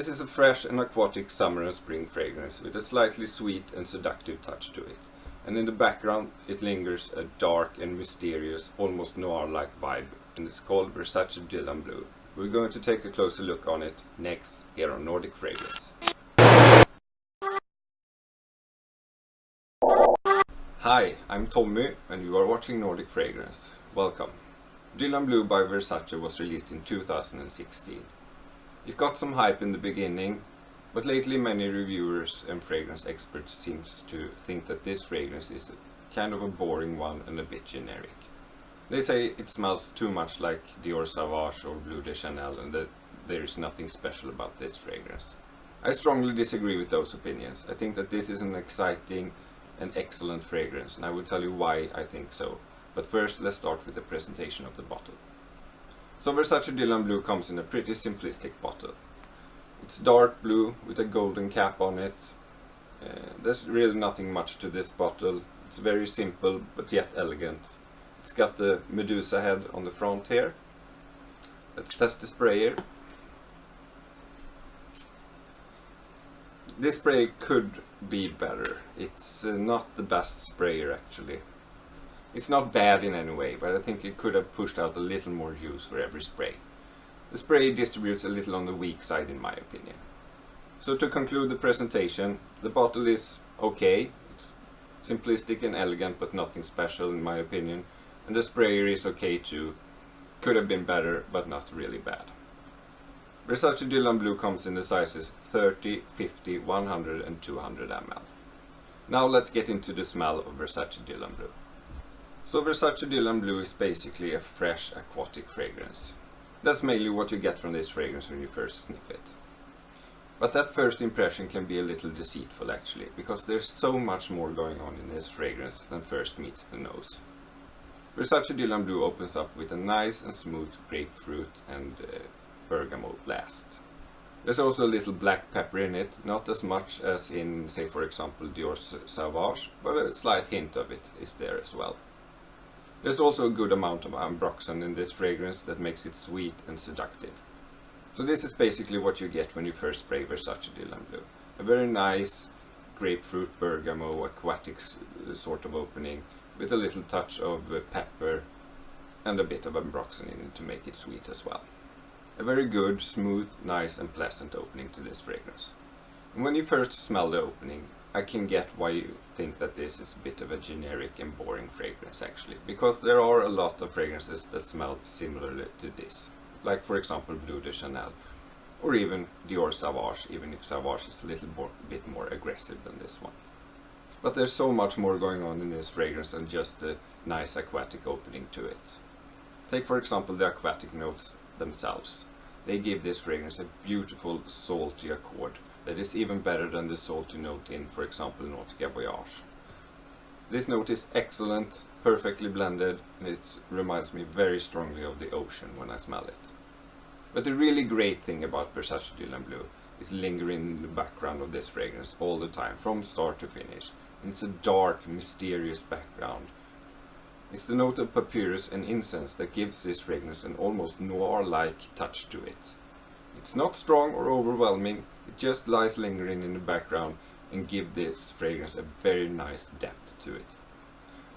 This is a fresh and aquatic summer and spring fragrance with a slightly sweet and seductive touch to it. And in the background it lingers a dark and mysterious, almost noir-like vibe, and it's called Versace Blue. We're going to take a closer look on it next here on Nordic Fragrance. Hi, I'm Tommy and you are watching Nordic Fragrance. Welcome. Blue by Versace was released in 2016. It got some hype in the beginning, but lately many reviewers and fragrance experts seem to think that this fragrance is kind of a boring one and a bit generic. They say it smells too much like Dior Sauvage or Bleu de Chanel and that there is nothing special about this fragrance. I strongly disagree with those opinions. I think that this is an exciting and excellent fragrance, and I will tell you why I think so. But first, let's start with the presentation of the bottle. So Versace Blue comes in a pretty simplistic bottle. It's dark blue with a golden cap on it. There's really nothing much to this bottle. It's very simple but yet elegant. It's got the Medusa head on the front here. Let's test the sprayer. This spray could be better. It's not the best sprayer actually. It's not bad in any way, but I think it could have pushed out a little more juice for every spray. The spray distributes a little on the weak side in my opinion. So to conclude the presentation, the bottle is okay. It's simplistic and elegant but nothing special in my opinion. And the sprayer is okay too. Could have been better but not really bad. Versace Blue comes in the sizes 30, 50, 100 and 200 ml. Now let's get into the smell of Versace Blue. So Versace Blue is basically a fresh aquatic fragrance. That's mainly what you get from this fragrance when you first sniff it. But that first impression can be a little deceitful actually, because there's so much more going on in this fragrance than first meets the nose. Versace Blue opens up with a nice and smooth grapefruit and bergamot blast. There's also a little black pepper in it, not as much as in, say for example, Dior Sauvage, but a slight hint of it is there as well. There's also a good amount of ambroxan in this fragrance that makes it sweet and seductive. So this is basically what you get when you first spray Versace Blue. A very nice grapefruit, bergamot, aquatic sort of opening with a little touch of pepper and a bit of ambroxan in it to make it sweet as well. A very good, smooth, nice and pleasant opening to this fragrance. And when you first smell the opening, I can get why you think that this is a bit of a generic and boring fragrance actually, because there are a lot of fragrances that smell similarly to this, like for example Bleu de Chanel or even Dior Sauvage, even if Sauvage is a little bit more aggressive than this one. But there's so much more going on in this fragrance than just a nice aquatic opening to it. Take for example the aquatic notes themselves. They give this fragrance a beautiful salty accord that is even better than the salty note in, for example, Nordic Voyage. This note is excellent, perfectly blended, and it reminds me very strongly of the ocean when I smell it. But the really great thing about Versace Blue is lingering in the background of this fragrance all the time, from start to finish. And it's a dark, mysterious background. It's the note of papyrus and incense that gives this fragrance an almost noir-like touch to it. It's not strong or overwhelming, it just lies lingering in the background and gives this fragrance a very nice depth to it.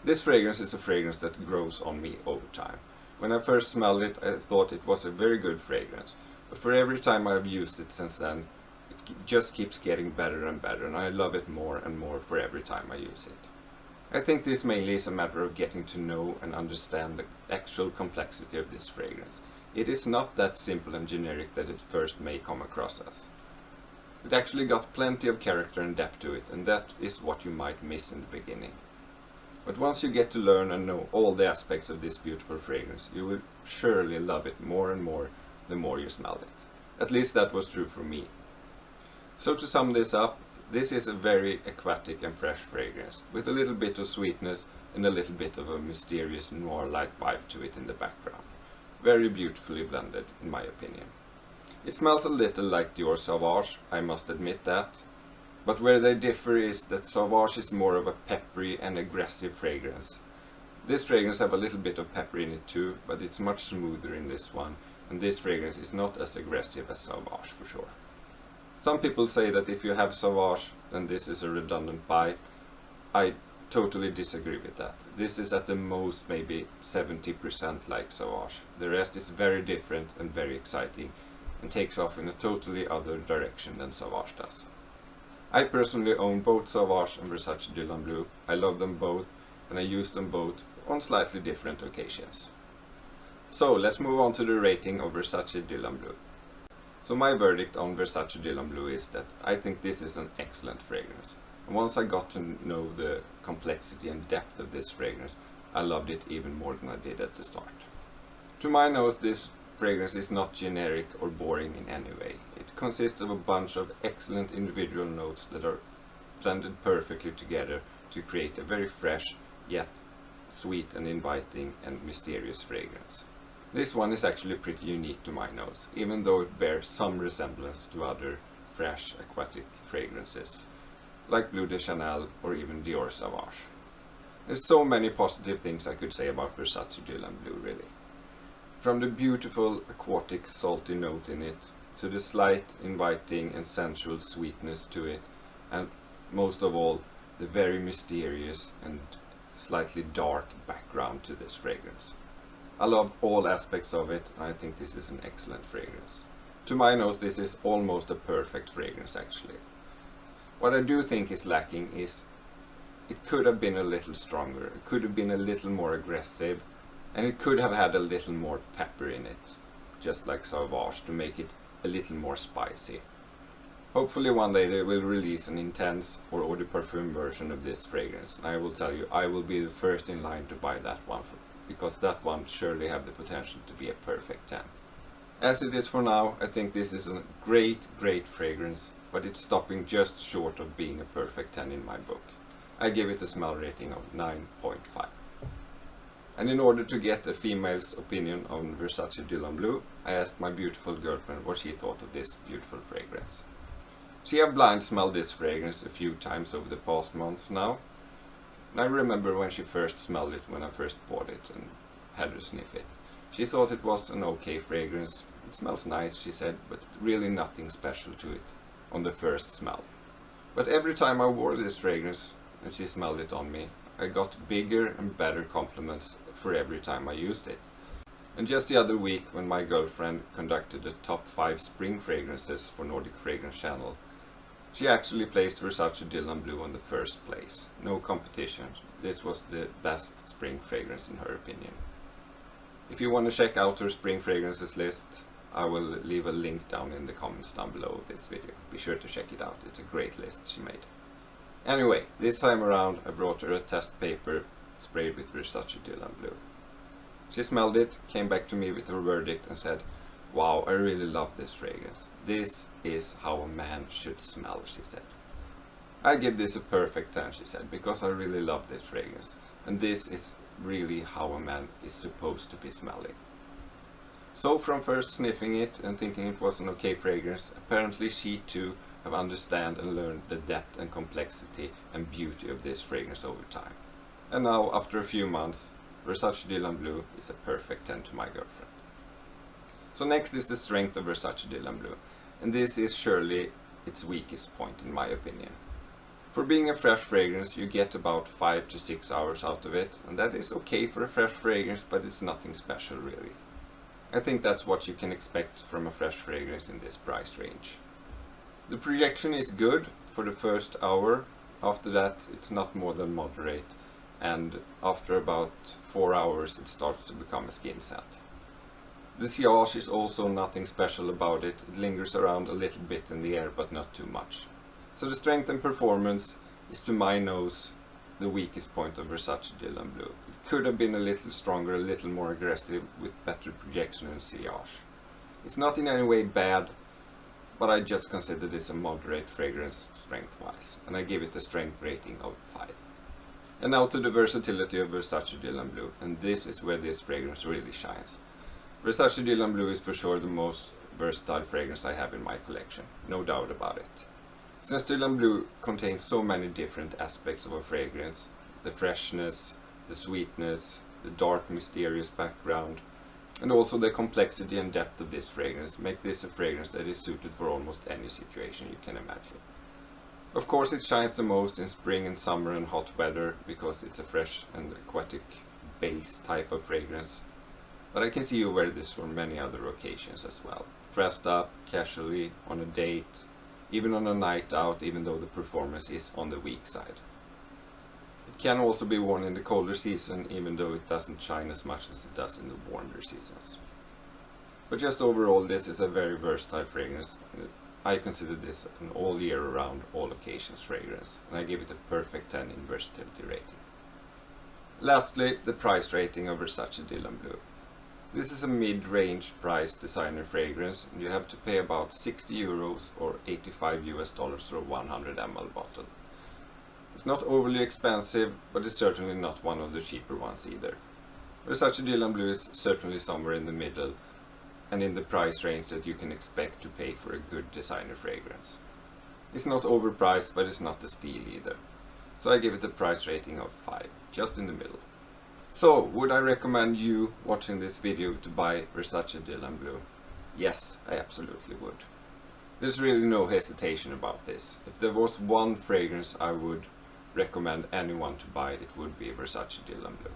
This fragrance is a fragrance that grows on me over time. When I first smelled it, I thought it was a very good fragrance, but for every time I've used it since then, it just keeps getting better and better, and I love it more and more for every time I use it. I think this mainly is a matter of getting to know and understand the actual complexity of this fragrance. It is not that simple and generic that it first may come across as. It actually got plenty of character and depth to it, and that is what you might miss in the beginning. But once you get to learn and know all the aspects of this beautiful fragrance, you will surely love it more and more the more you smell it. At least that was true for me. So to sum this up, this is a very aquatic and fresh fragrance, with a little bit of sweetness and a little bit of a mysterious noir-like vibe to it in the background. Very beautifully blended, in my opinion. It smells a little like Dior Sauvage, I must admit that. But where they differ is that Sauvage is more of a peppery and aggressive fragrance. This fragrance have a little bit of pepper in it too, but it's much smoother in this one, and this fragrance is not as aggressive as Sauvage for sure. Some people say that if you have Sauvage, then this is a redundant buy. I totally disagree with that. This is at the most maybe 70% like Sauvage. The rest is very different and very exciting and takes off in a totally other direction than Sauvage does. I personally own both Sauvage and Versace Dylan Blue. I love them both and I use them both on slightly different occasions. So let's move on to the rating of Versace Dylan Blue. So my verdict on Versace Dylan Blue is that I think this is an excellent fragrance. And once I got to know the complexity and depth of this fragrance, I loved it even more than I did at the start. To my nose, this fragrance is not generic or boring in any way. It consists of a bunch of excellent individual notes that are blended perfectly together to create a very fresh yet sweet and inviting and mysterious fragrance. This one is actually pretty unique to my nose, even though it bears some resemblance to other fresh aquatic fragrances like Bleu de Chanel or even Dior Sauvage. There's so many positive things I could say about Versace Dylan Blue, really. From the beautiful aquatic salty note in it, to the slight inviting and sensual sweetness to it, and most of all, the very mysterious and slightly dark background to this fragrance. I love all aspects of it, and I think this is an excellent fragrance. To my nose, this is almost a perfect fragrance actually. What I do think is lacking is it could have been a little stronger, it could have been a little more aggressive, and it could have had a little more pepper in it, just like Sauvage, to make it a little more spicy. Hopefully one day they will release an intense or eau de parfum version of this fragrance, and I will tell you, I will be the first in line to buy that one, because that one surely have the potential to be a perfect 10. As it is for now, I think this is a great fragrance, but it's stopping just short of being a perfect 10 in my book. I give it a smell rating of 9.5. And in order to get a female's opinion on Versace Dylan Blue, I asked my beautiful girlfriend what she thought of this beautiful fragrance. She have blind smelled this fragrance a few times over the past month now, and I remember when she first smelled it when I first bought it and had her sniff it. She thought it was an okay fragrance. It smells nice, she said, but really nothing special to it on the first smell. But every time I wore this fragrance and she smelled it on me, I got bigger and better compliments for every time I used it. And just the other week, when my girlfriend conducted the top 5 spring fragrances for Nordic Fragrance channel, she actually placed Versace Dylan Blue on the first place. No competition. This was the best spring fragrance in her opinion. If you want to check out her spring fragrances list, I will leave a link down in the comments down below this video. Be sure to check it out. It's a great list she made. Anyway, this time around I brought her a test paper sprayed with Versace Dylan Blue. She smelled it, came back to me with her verdict and said, "Wow, I really love this fragrance. This is how a man should smell," she said. I give this a perfect 10, she said, because I really love this fragrance. And this is really how a man is supposed to be smelling. So from first sniffing it and thinking it was an okay fragrance, apparently she too have understand and learned the depth and complexity and beauty of this fragrance over time. And now, after a few months, Versace Dylan Blue is a perfect 10 to my girlfriend. So next is the strength of Versace Dylan Blue, and this is surely its weakest point in my opinion. For being a fresh fragrance, you get about 5 to 6 hours out of it, and that is okay for a fresh fragrance, but it's nothing special really. I think that's what you can expect from a fresh fragrance in this price range. The projection is good for the first hour. After that it's not more than moderate, and after about 4 hours it starts to become a skin scent. The sillage is also nothing special about it. It lingers around a little bit in the air, but not too much. So the strength and performance is to my nose the weakest point of Versace Dylan Blue. It could have been a little stronger, a little more aggressive with better projection and sillage. It's not in any way bad, but I just consider this a moderate fragrance strength-wise, and I give it a strength rating of 5. And now to the versatility of Versace Dylan Blue, and this is where this fragrance really shines. Versace Dylan Blue is for sure the most versatile fragrance I have in my collection, no doubt about it. Since Dylan Blue contains so many different aspects of a fragrance, the freshness, the sweetness, the dark mysterious background, And also the complexity and depth of this fragrance make this a fragrance that is suited for almost any situation you can imagine. Of course it shines the most in spring and summer and hot weather because it's a fresh and aquatic base type of fragrance. But I can see you wear this for many other occasions as well. Dressed up, casually, on a date, even on a night out, even though the performance is on the weak side. It can also be worn in the colder season, even though it doesn't shine as much as it does in the warmer seasons. But just overall, this is a very versatile fragrance. I consider this an all year round, all occasions fragrance, and I give it a perfect 10 in versatility rating. Lastly, the price rating of Versace Dylan Blue. This is a mid-range price designer fragrance, and you have to pay about 60 euros or $85 for a 100 ml bottle. It's not overly expensive, but it's certainly not one of the cheaper ones either. Versace Dylan Blue is certainly somewhere in the middle and in the price range that you can expect to pay for a good designer fragrance. It's not overpriced, but it's not a steal either. So I give it a price rating of 5, just in the middle. So, would I recommend you watching this video to buy Versace Dylan Blue? Yes, I absolutely would. There's really no hesitation about this. If there was one fragrance I would recommend anyone to buy, it would be Versace Dylan Blue.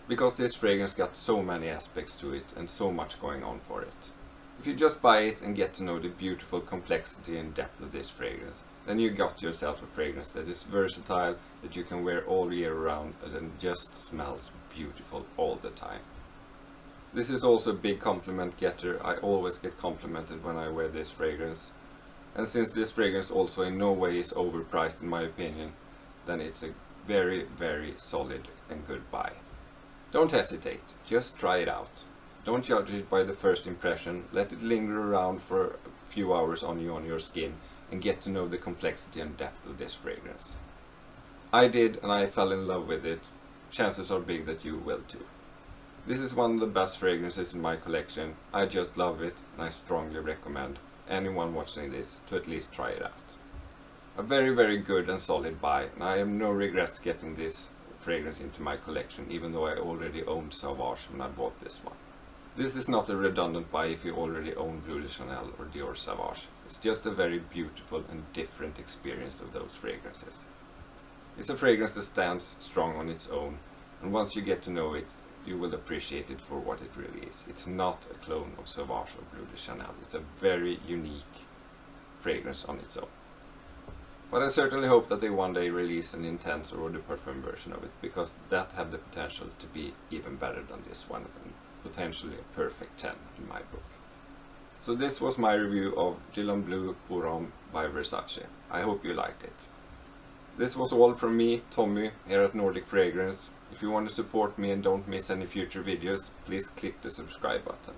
Because this fragrance got so many aspects to it and so much going on for it. If you just buy it and get to know the beautiful complexity and depth of this fragrance, then you got yourself a fragrance that is versatile, that you can wear all year round and just smells beautiful all the time. This is also a big compliment getter. I always get complimented when I wear this fragrance. And since this fragrance also in no way is overpriced in my opinion, then it's a very, very solid and good buy. Don't hesitate, just try it out. Don't judge it by the first impression, let it linger around for a few hours on your skin and get to know the complexity and depth of this fragrance. I did, and I fell in love with it. Chances are big that you will too. This is one of the best fragrances in my collection. I just love it, and I strongly recommend anyone watching this to at least try it out. A very, very good and solid buy, and I have no regrets getting this fragrance into my collection, even though I already owned Sauvage when I bought this one. This is not a redundant buy if you already own Bleu de Chanel or Dior Sauvage. It's just a very beautiful and different experience of those fragrances. It's a fragrance that stands strong on its own, and once you get to know it, you will appreciate it for what it really is. It's not a clone of Sauvage or Bleu de Chanel. It's a very unique fragrance on its own. But I certainly hope that they one day release an intense or the perfume version of it, because that have the potential to be even better than this one, and potentially a perfect 10 in my book. So this was my review of Blue Pour Homme by Versace. I hope you liked it. This was all from me, Tommy, here at Nordic Fragrance. If you want to support me and don't miss any future videos, please click the subscribe button.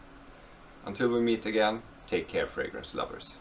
Until we meet again, take care, fragrance lovers.